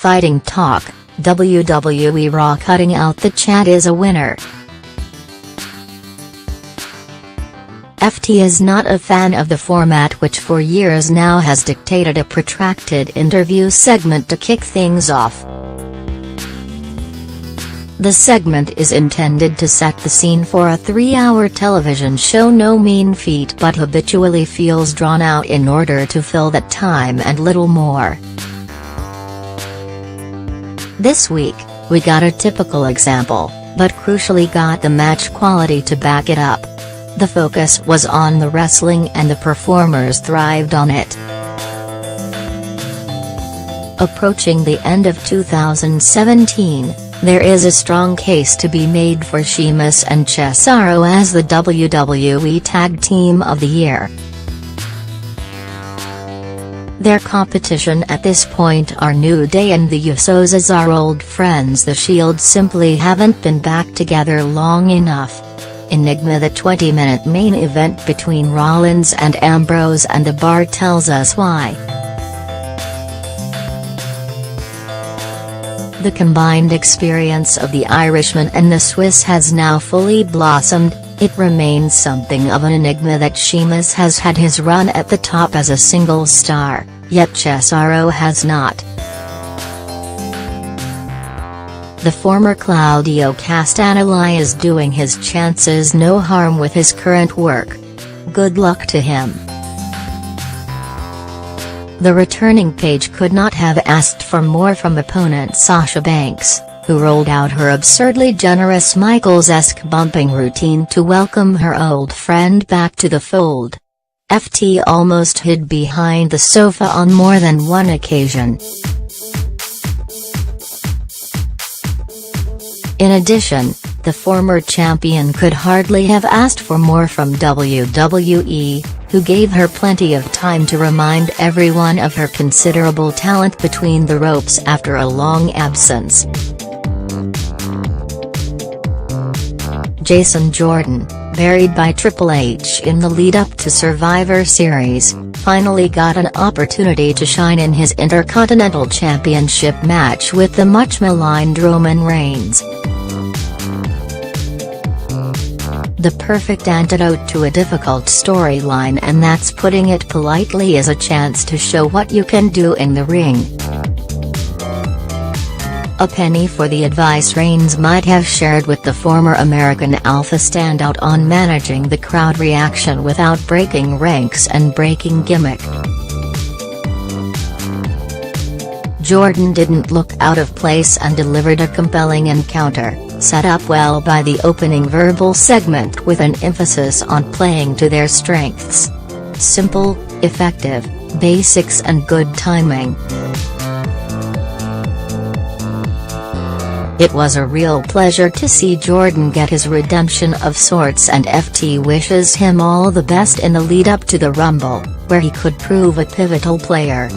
Fighting talk, WWE RAW cutting out the chat is a winner. FT is not a fan of the format, which for years now has dictated a protracted interview segment to kick things off. The segment is intended to set the scene for a 3-hour television show. No mean feat, but habitually feels drawn out in order to fill that time and little more. This week, we got a typical example, but crucially got the match quality to back it up. The focus was on the wrestling and the performers thrived on it. Approaching the end of 2017, there is a strong case to be made for Sheamus and Cesaro as the WWE Tag Team of the Year. Their competition at this point are New Day and the Usos as our old friends. The Shield simply haven't been back together long enough. Enigma. The 20-minute main event between Rollins and Ambrose and the Bar tells us why. The combined experience of the Irishman and the Swiss has now fully blossomed. It remains something of an enigma that Sheamus has had his run at the top as a single star, yet Cesaro has not. The former Claudio Castagnoli is doing his chances no harm with his current work. Good luck to him. The returning Paige could not have asked for more from opponent Sasha Banks, who rolled out her absurdly generous Michaels-esque bumping routine to welcome her old friend back to the fold. FT almost hid behind the sofa on more than one occasion. In addition, the former champion could hardly have asked for more from WWE, who gave her plenty of time to remind everyone of her considerable talent between the ropes after a long absence. Jason Jordan, buried by Triple H in the lead-up to Survivor Series, finally got an opportunity to shine in his Intercontinental Championship match with the much-maligned Roman Reigns. The perfect antidote to a difficult storyline, and that's putting it politely, is a chance to show what you can do in the ring. A penny for the advice Reigns might have shared with the former American Alpha standout on managing the crowd reaction without breaking ranks and breaking gimmick. Jordan didn't look out of place and delivered a compelling encounter, set up well by the opening verbal segment with an emphasis on playing to their strengths. Simple, effective, basics and good timing. It was a real pleasure to see Jordan get his redemption of sorts, and FT wishes him all the best in the lead-up to the Rumble, where he could prove a pivotal player.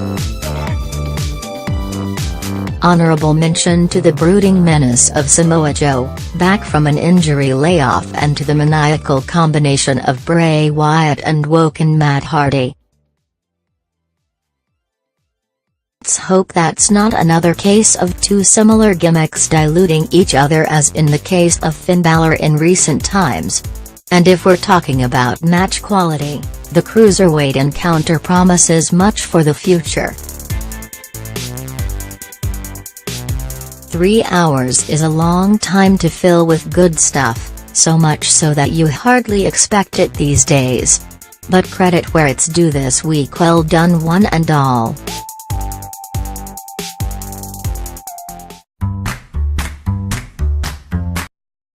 Honorable mention to the brooding menace of Samoa Joe, back from an injury layoff, and to the maniacal combination of Bray Wyatt and woken Matt Hardy. Let's hope that's not another case of two similar gimmicks diluting each other, as in the case of Finn Balor in recent times. And if we're talking about match quality, the cruiserweight encounter promises much for the future. 3 hours is a long time to fill with good stuff, so much so that you hardly expect it these days. But credit where it's due this week. Well done one and all.